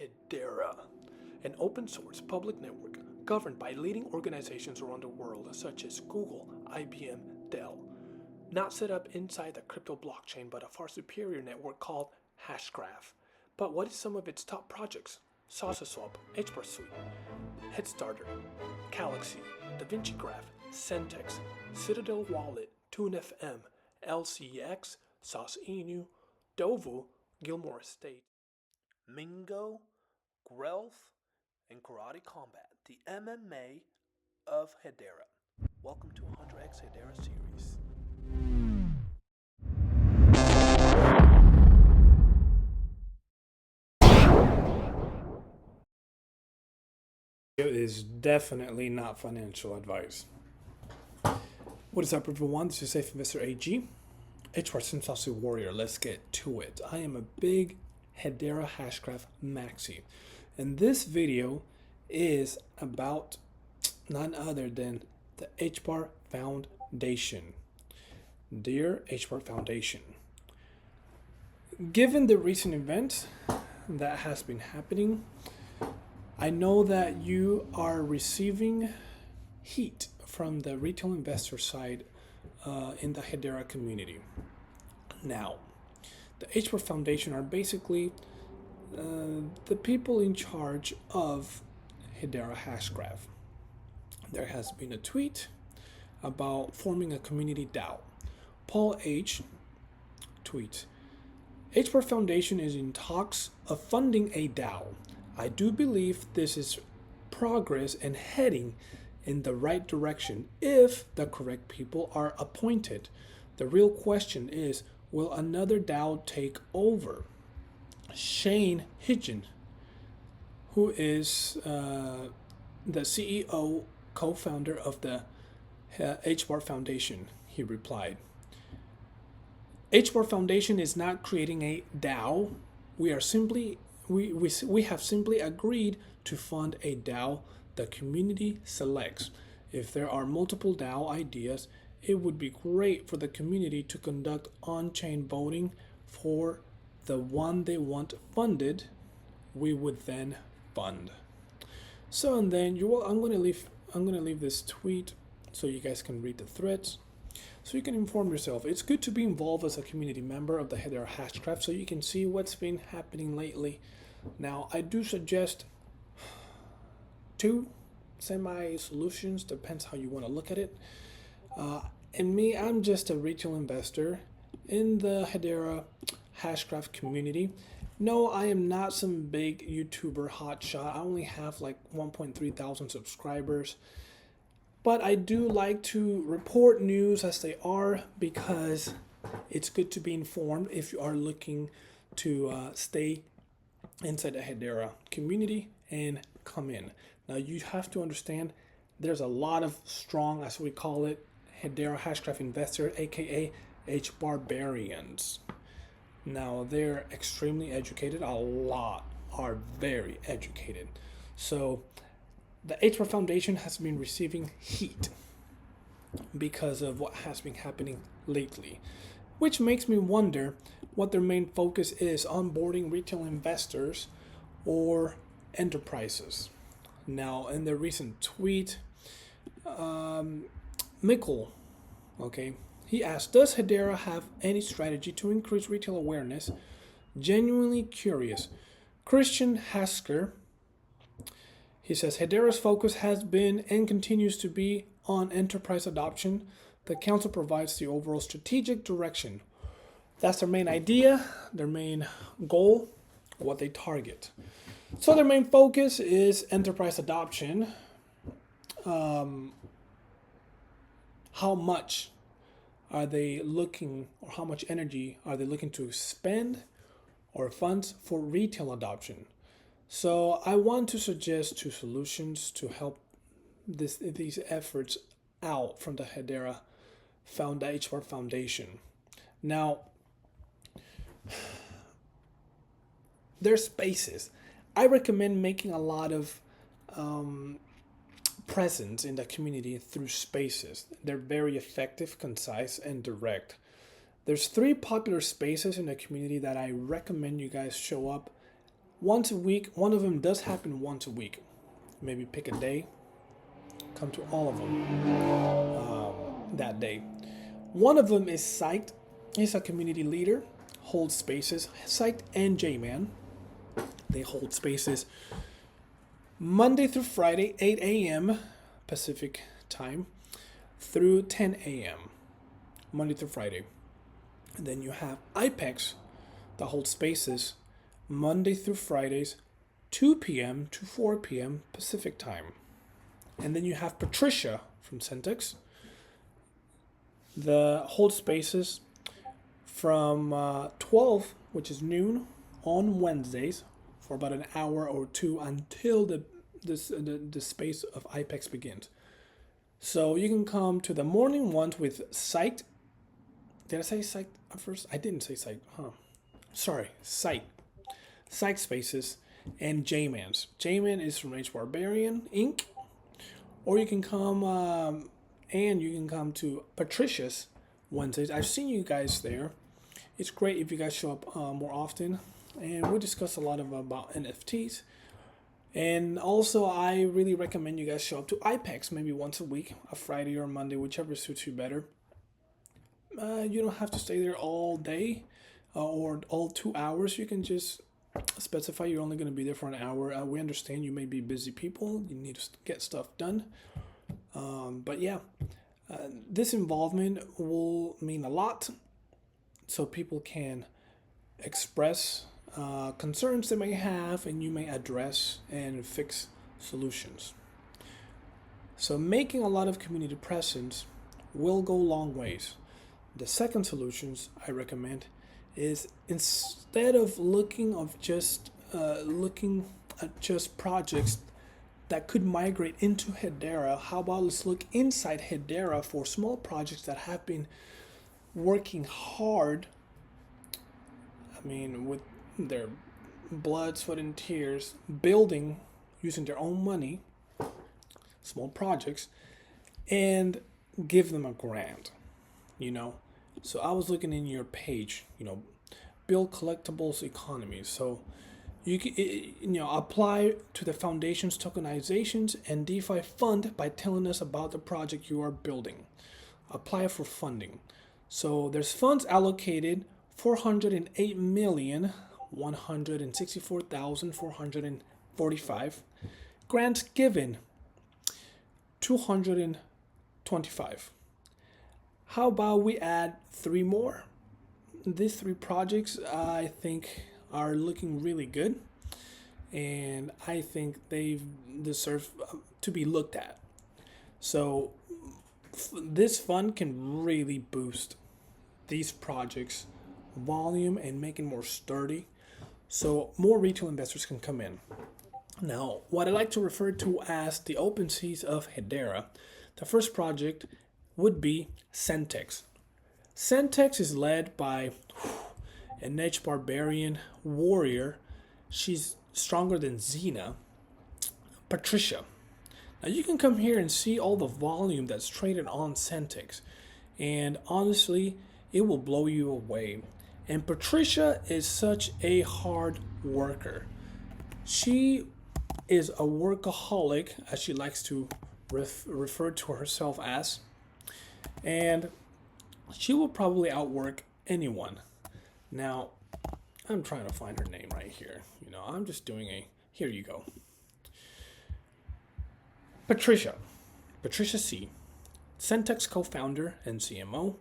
hedera, an open-source public network governed by leading organizations around the world such as Google, IBM, Dell. Not set up inside the crypto blockchain, but a far superior network called Hashgraph. But what is some of its top projects? SaucerSwap, Hbar Suite, Headstarter, Galaxy, DaVinci Graph, Sentex, Citadel Wallet, TuneFM, LCX, Sauce Inu, Dovu, Gilmore Estate, Mingo, Grelf, and Karate Combat, the MMA of Hedera. Welcome to 100x Hedera series. It is definitely not financial advice. What is up, everyone? This is Safe Investor AG, Hbar Synthosy Warrior. Let's get to it. I am a big Hedera Hashgraph maxi, and this video is about none other than the Hbar Foundation. Dear Hbar Foundation, given the recent events that has been happening, I know that you are receiving heat from the retail investor side in the Hedera community. Now, the Hbar Foundation are basically the people in charge of Hedera Hashgraph. There has been a tweet about forming a community DAO. Paul H. tweets, Hbar Foundation is in talks of funding a DAO. I do believe this is progress and heading in the right direction if the correct people are appointed. The real question is, will another DAO take over? Shane Hitchin, who is the CEO, co-founder of the Hbar Foundation, he replied. Hbar Foundation is not creating a DAO. We have simply agreed to fund a DAO the community selects. If there are multiple DAO ideas, it would be great for the community to conduct on-chain voting for the one they want funded. We would then fund. So, and then I'm gonna leave this tweet so you guys can read the threads, so you can inform yourself. It's good to be involved as a community member of the Hedera Hashgraph so you can see what's been happening lately. Now, I do suggest two semi-solutions, depends how you want to look at it. And me, I'm just a retail investor in the Hedera Hashgraph community. No, I am not some big YouTuber hotshot. I only have like 1.3 thousand subscribers. But I do like to report news as they are because it's good to be informed if you are looking to stay inside the Hedera community and come in. Now you have to understand there's a lot of strong, as we call it, Hedera Hashgraph investor, aka H-barbarians. Now they're extremely educated. A lot are very educated. So the Hbar Foundation has been receiving heat because of what has been happening lately, which makes me wonder what their main focus is, onboarding retail investors or enterprises. Now, in the recent tweet, Mikkel, he asked, does Hedera have any strategy to increase retail awareness? Genuinely curious. Christian Hasker, he says, Hedera's focus has been and continues to be on enterprise adoption. The council provides the overall strategic direction. That's their main idea, their main goal, what they target. So their main focus is enterprise adoption. How much are they looking, or how much energy are they looking to spend or funds for retail adoption? So I want to suggest two solutions to help these efforts out from the Hedera Hbar Foundation. Now, there's spaces. I recommend making a lot of presence in the community through spaces. They're very effective, concise, and direct. There's 3 popular spaces in the community that I recommend you guys show up once a week. One of them does happen once a week. Maybe pick a day, come to all of them that day. One of them is Psyched. He's a community leader, holds spaces. Psyched and J-Man, they hold spaces Monday through Friday, 8 a.m. Pacific time through 10 a.m. Monday through Friday. And then you have IPEX that holds spaces Monday through Fridays, 2 p.m. to 4 p.m. Pacific time. And then you have Patricia from Sentex, the hold spaces from 12, which is noon, on Wednesdays for about an hour or two until the space of IPEX begins. So you can come to the morning ones with Psyched. Did I say Psyched at first? I didn't say Psyched. Sorry, Psyched. Psyched spaces and J-Man's. J-Man is from Hbar Inc. Or you can come to Patricia's Wednesdays. I've seen you guys there. It's great if you guys show up more often. And we discuss a lot about NFTs. And also, I really recommend you guys show up to IPEX maybe once a week, a Friday or Monday, whichever suits you better. You don't have to stay there all day or all 2 hours. You can just specify you're only going to be there for an hour. We understand you may be busy people. You need to get stuff done. But yeah, this involvement will mean a lot so people can express concerns they may have, and you may address and fix solutions. So making a lot of community presence will go long ways. The second solutions I recommend is, instead of looking at just projects that could migrate into Hedera, how about let's look inside Hedera for small projects that have been working hard, with their blood, sweat, and tears, building using their own money, small projects, and give them a grant, So I was looking in your page, build collectibles economy. So you can, apply to the foundation's tokenizations and DeFi fund by telling us about the project you are building. Apply for funding. So there's funds allocated 408,164,445. Grants given 225. How about we add 3 more? These 3 projects I think are looking really good, and I think they deserve to be looked at. So this fund can really boost these projects' volume and make it more sturdy, so more retail investors can come in. Now, what I like to refer to as the open seas of Hedera, the first project would be Sentex. Sentex is led by an edge barbarian warrior. She's stronger than Xena, Patricia. Now you can come here and see all the volume that's traded on Sentex, and honestly, it will blow you away. And Patricia is such a hard worker. She is a workaholic, as she likes to refer to herself as, and she will probably outwork anyone. Now, I'm trying to find her name right here. I'm just doing here you go. Patricia C., Sentex co-founder and CMO.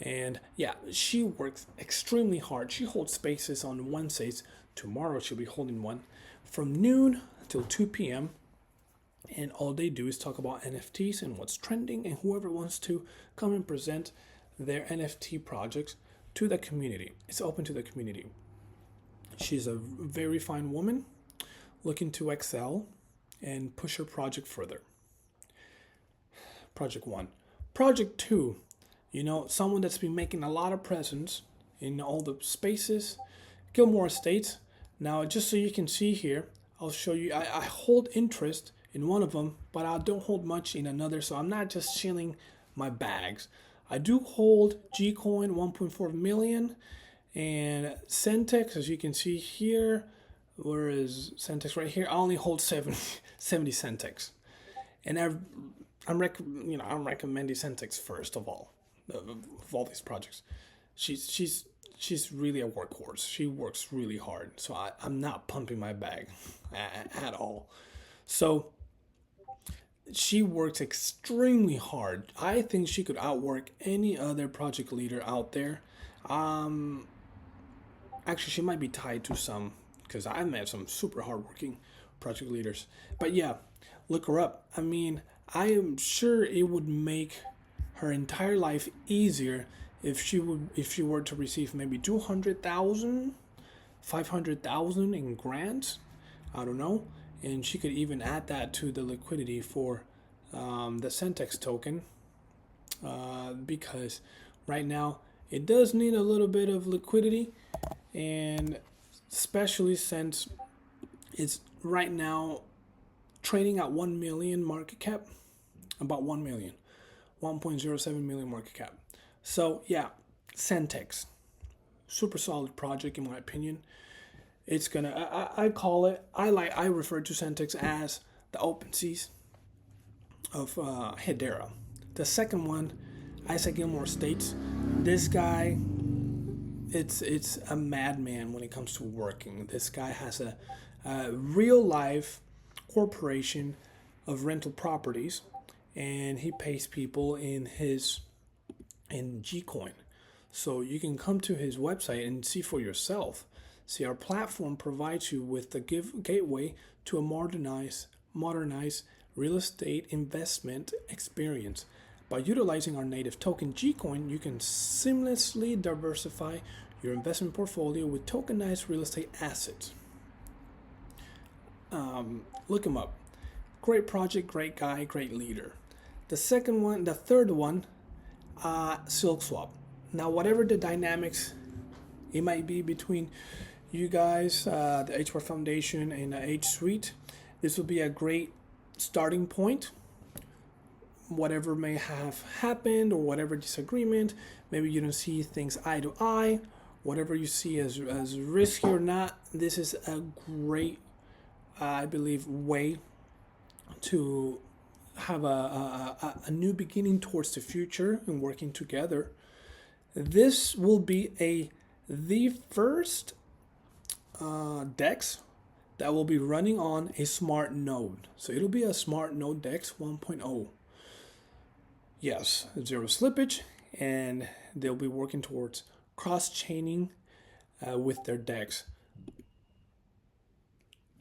And yeah, she works extremely hard. She holds spaces on Wednesdays. Tomorrow she'll be holding one from noon till 2 p.m. And all they do is talk about NFTs and what's trending, and whoever wants to come and present their NFT projects to the community. It's open to the community. She's a very fine woman looking to excel and push her project further. Project 1. Project 2. Someone that's been making a lot of presence in all the spaces, Gilmore Estates. Now, just so you can see here, I'll show you, I hold interest in one of them, but I don't hold much in another, so I'm not just shilling my bags. I do hold Gcoin 1.4 million, and Sentex, as you can see here, Whereas Sentex right here, I only hold 70 Sentex, and I'm recommending Sentex first of all, of all these projects. She's really a workhorse. She works really hard, so I'm not pumping my bag at all. So she works extremely hard. I think she could outwork any other project leader out there. Um, Actually, she might be tied to some because I've met some super hardworking project leaders. But yeah, look her up. I mean, I am sure it would make her entire life easier if she were to receive maybe 200,000, 500,000 in grants. I don't know, and she could even add that to the liquidity for the Sentex token because right now it does need a little bit of liquidity, and especially since it's right now trading at 1 million market cap, about 1 million, 1.07 million market cap. So yeah, Sentex, super solid project in my opinion. It's gonna I call it I refer to Sentex as the OpenSeas of Hedera. The second one, Isaac Gilmore states, this guy, it's a madman when it comes to working. This guy has a real life corporation of rental properties, and he pays people in Gcoin. So you can come to his website and see for yourself. See, our platform provides you with the gateway to a modernized real estate investment experience. By utilizing our native token Gcoin, you can seamlessly diversify your investment portfolio with tokenized real estate assets. Look him up. Great project, great guy, great leader. The third one, Silk Swap. Now, whatever the dynamics it might be between you guys, the Hbar Foundation and the H Suite, this will be a great starting point. Whatever may have happened or whatever disagreement, maybe you don't see things eye to eye, whatever you see as risky or not, this is a great, I believe, way to have a new beginning towards the future and working together. This will be the first DEX that will be running on a smart node. So it'll be a smart node DEX 1.0. Yes, zero slippage, and they'll be working towards cross-chaining with their DEX.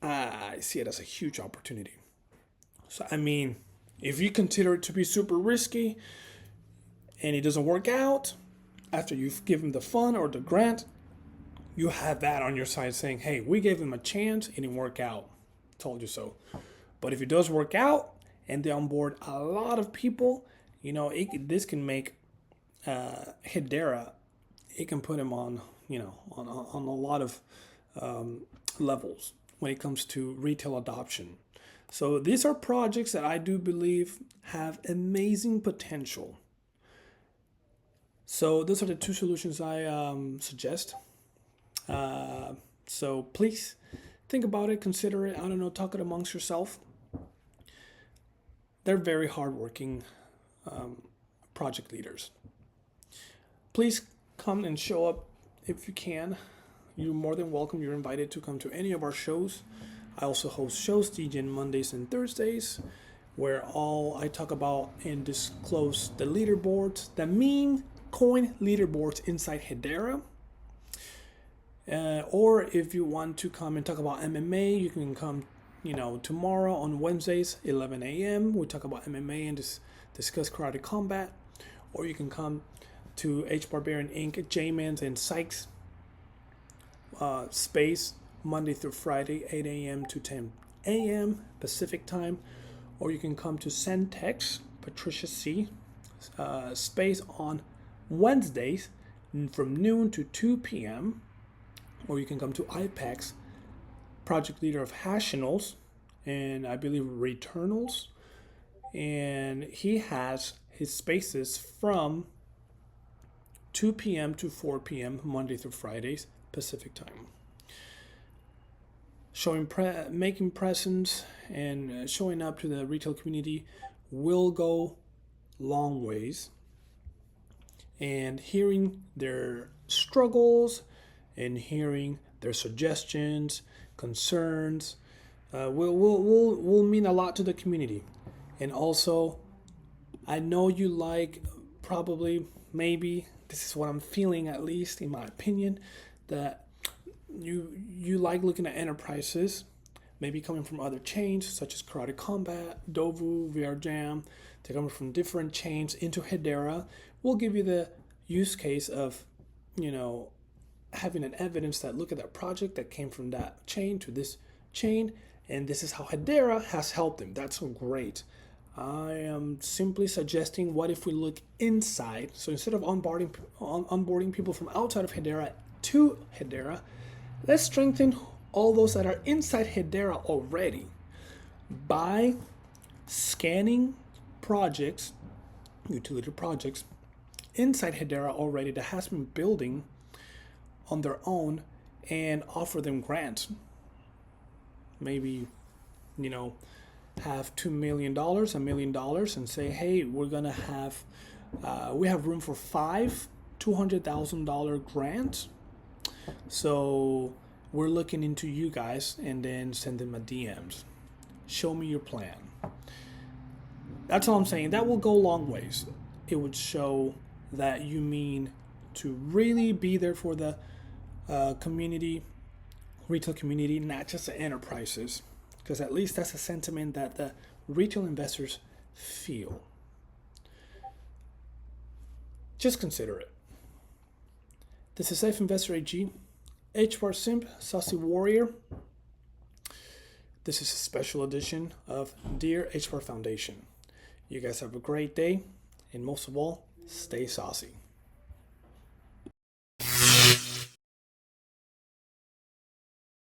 I see it as a huge opportunity. So, I mean, if you consider it to be super risky and it doesn't work out after you've given the fund or the grant, you have that on your side saying, hey, we gave them a chance, it didn't work out. Told you so. But if it does work out and they onboard a lot of people, this can make Hedera, it can put him on, on a lot of levels when it comes to retail adoption. So these are projects that I do believe have amazing potential. So those are the two solutions I suggest. So please think about it, consider it. I don't know, talk it amongst yourself. They're very hardworking project leaders. Please come and show up if you can. You're more than welcome. You're invited to come to any of our shows. I also host shows, DJ Mondays and Thursdays, where I talk about and disclose the leaderboards, the meme coin leaderboards inside Hedera. Or if you want to come and talk about MMA, you can come, tomorrow on Wednesdays, 11 a.m. We talk about MMA and discuss karate combat. Or you can come to H Barbarian Inc., J-Mans and Sykes space Monday through Friday, 8 a.m. to 10 a.m. Pacific time. Or you can come to Sentex, Patricia C. Space on Wednesdays from noon to 2 p.m. Or you can come to IPEX, project leader of Hashinals, and I believe Returnals. And he has his spaces from 2 p.m. to 4 p.m. Monday through Fridays, Pacific time. making presence and showing up to the retail community will go long ways. And hearing their struggles and hearing their suggestions, concerns, will mean a lot to the community. And also, I know you like, probably, maybe, this is what I'm feeling, at least in my opinion, that you like looking at enterprises, maybe coming from other chains such as Karate Combat, Dovu, VR Jam. They're coming from different chains into Hedera. We'll give you the use case of, having an evidence that look at that project that came from that chain to this chain, and this is how Hedera has helped them. That's so great. I am simply suggesting, what if we look inside? So instead of onboarding people from outside of Hedera to Hedera, let's strengthen all those that are inside Hedera already by scanning projects, utility projects, inside Hedera already that has been building on their own, and offer them grants. Maybe, have $2 million, $1 million, and say, hey, we have room for 5 $200,000 grants. So we're looking into you guys, and then send them a DMs. Show me your plan. That's all I'm saying. That will go long ways. It would show that you mean to really be there for the community, retail community, not just the enterprises, because at least that's a sentiment that the retail investors feel. Just consider it. This is Safe Investor AG, Hbar Simp, Saucy Warrior. This is a special edition of Dear Hbar Foundation. You guys have a great day, and most of all, stay saucy.